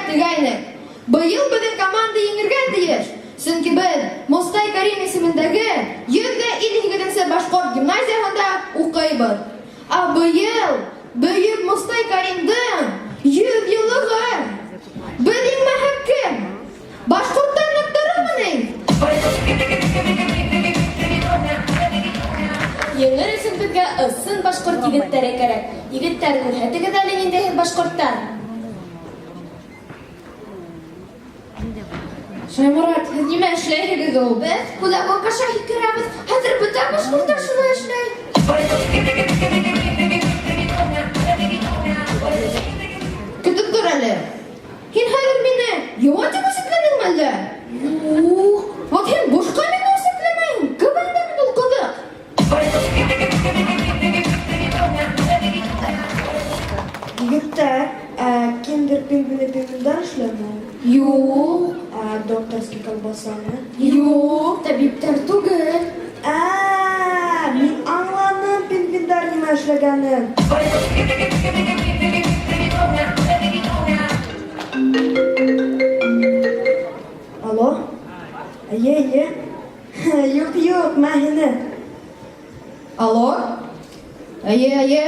тегайны. Быйыл беҙҙең команда еңергә тейеш. Сөнки беҙ Мостай Карим исемендәге 152-нче башҡорт гимназияһында уҡыйбыҙ. Ә быйыл Бөйөк Мостай Каримдың 100 йыллығы. Беҙ еңмәһәк кем? Башҡорттар ныҡтырырмы ни? Еңер өсөн беҙгә ысын башҡорт егеттәре кәрәк. Егеттәр, күрһәтегеҙ әле ниндәй һеҙ башҡорттар. Шайморат, һеҙ нимә эшләйһегеҙ ул? Беҙ педагог аша һикерәбеҙ. Хәҙер бөтә башҡорттар шулай эшләй. Көтөп тор әле. Һин хәҙер мине йыуан тип үсекләнеңме әллә? Юҡ. Вот һин бушҡа мине үсекләмәйһең. Кемендә мин ул ҡыҙыҡ? Егеттәр, киндер пингвиндар эшләме? Юҡ. Докторский колбасаны? Юҡ, табиптар түгел. Мин аңланым пингвиндар нимә эшләгәнен. Алло? Эйе. Юҡ, мә һине. Алло? Эйе.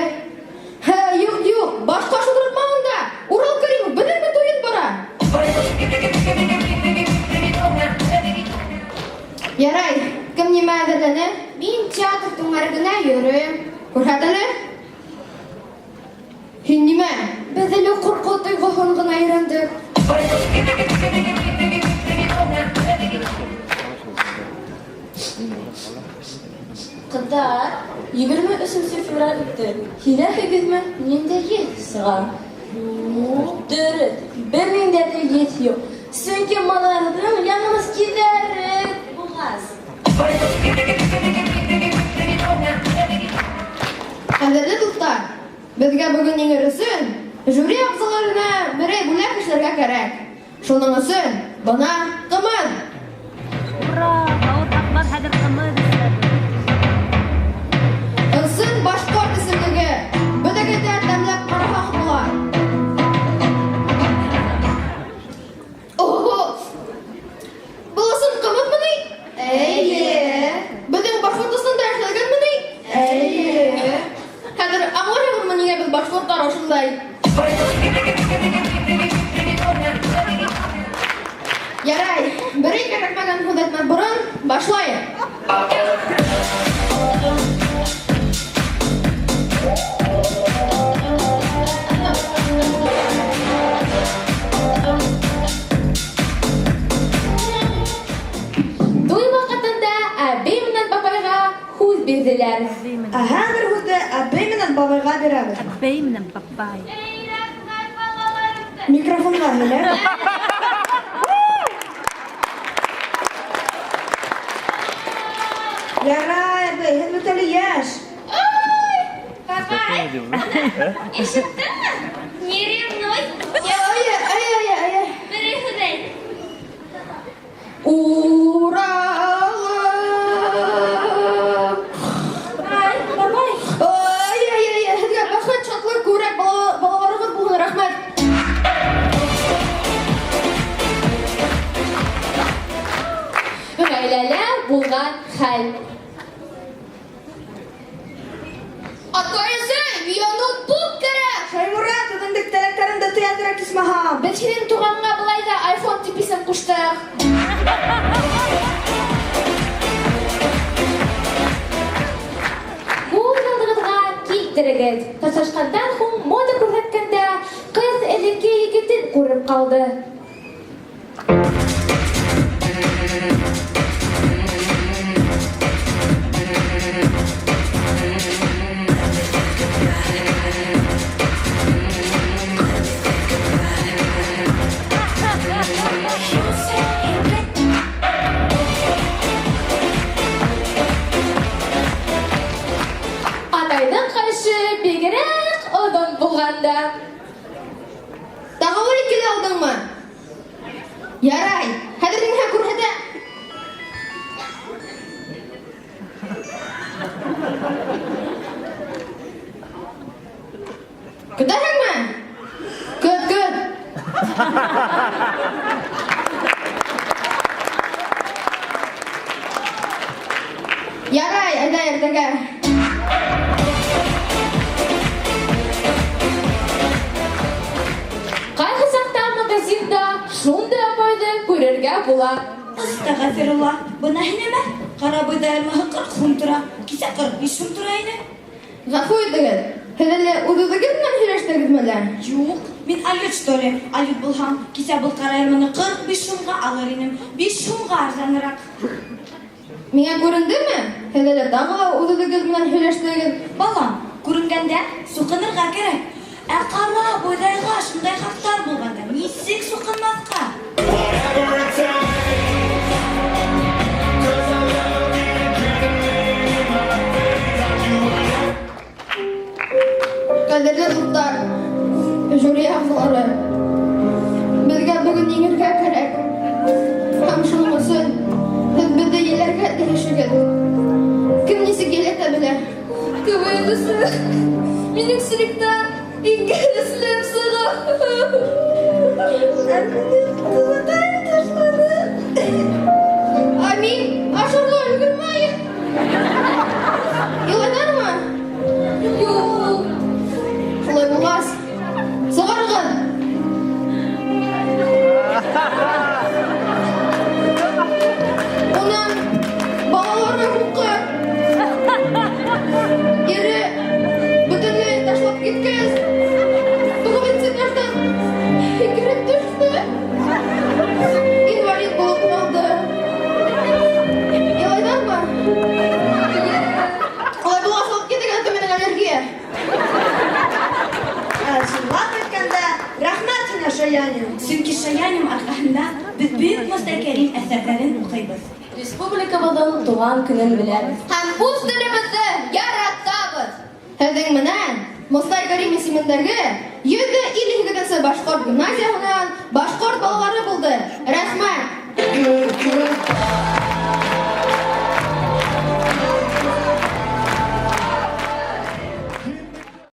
Һә, юҡ, башҡа шылтыратма унда. Урал Кәримов, беҙҙең бит уйын бара. Ярай, кем нимә әҙерләне? Мин театр түңәрәгенә йөрөйөм. Күрһәт әле. Һин нимә? Беҙ әле ҡурҡыу тойғоһон ғына өйрәндек. Ҡыҙҙар, 23 февраль үтте. Һиләһегеҙме? Ниндәй еҫ сыға? Дөрөҫ, бер ниндәй ҙә еҫ юҡ. Сөнки маларҙың яңымыз киҙәре булғас. Ҡәҙерле дуҫтар, беҙгә бөгөн еңер өсөн жюри ағзаларына берәй бүләк эшләргә кәрәк. Шуның өсөн бына ҡымыҙ. Ура! Һауыт-һаҡлар хәҙер ҡымыҙ эшләде. Ысын башҡорт исемлеге бөтәгеҙҙә тәмләп ҡараһаҡ була. Был ысын ҡымыҙмы ни? Эйе. Беҙҙең башҡортостанда эшләгәнме ни? Эйе. Хәҙер аңлайһығыҙмы ниңә беҙ башҡорттар ошондай? Ярай, берәй кәрәкмәгән һүҙ әйтмәҫ борон башлайыҡ. Туй ваҡытында әбей менән бабайға һүҙ бирҙеләр. Хәҙер һүҙҙе әбей менән бабайға бирәбеҙ. Әбей менән бабай. Микрофонға һөйлә. Ярай, әбей, һин бит әле йәш. Бабай, ишеттеңме? Не ревнуй. Эйе. Берәй һүҙ әйт. Уралым. Бабай. Һеҙгә бәхет, шатлык, күрәк балаларығыҙ булһын, рәхмәт. Ғаиләлә булған хәл. Атайсы, миңә ноутбук кәрәк. Шаймурат, үҙеңдең теләктәреңде тоя кәрәк, исмаһам. Беҙ һинең туғанға былай ҙа iPhone тип исем ҡуштыҡ. Һуңғылығыҙға килтерегеҙ. Ташлашҡандан һуң мода күрһәткәндә ҡыҙ элекке егетен күреп ҡалды. Атайҙың ҡашы бигерәк оҙон булғанда. Тағы ул икеле алдыңмы? Ярай, хәҙер ниңә күрһәтә? Көтәһеңме? Көт. Ярай, айда эртәгә. Кайгы сакта магазинда шундай апайды күрергә була. Астагфирулла. Бына һинеме? Карабыйда 40 сум тора. Кисә 45 сум тора иде. Гафу итегез. Һез әле үзегез белән һөйләштегезме? Юк, мин алют что ли? Алют булһам, кисә был караерманы 45 сумга алыр идем. 5 сумга арзанрак. Миңа күрендеме? Һез әле тагы үзегез белән һөйләштегез. Балам, күренгәндә сукынырга кирәк. Ә кара бойдайга шундай хактар булганда, нисек сукынмаска? Кадерле дуслар, жюри ағзалары, безгә бүген еңергә кирәк. Һәм шуның өчен һез бездә еләргә тиешегез. Кем нисек еләтә белә? Көвәлесе. Минең сиректә иңгәлесләр сыга. Амин, ашарга өлгермәйем. Еланармы? Юк. Шулай булмас. Сыгаргын. Унан балаларны хукы. Ире бөтенләй ташлап киткән. Тугып институттан фикерем төште. Инвалид булып калды. Елайданмы? Алай булмас алып китегән төменең аллергия. Чынлап әйткәндә, рәхмәт сиңа Шаяним. Чөнки Шаяним аркаһында без бөек Мостай Кәрим әсәрләрен укыйбыз. Республикабызның туган көнен беләбез. Һәм үз телебезне яратабыз. Һезнең менән Мостай Кәрим исемендәге 152-нче башкорт гимназиясеннән башкорт балалары булды.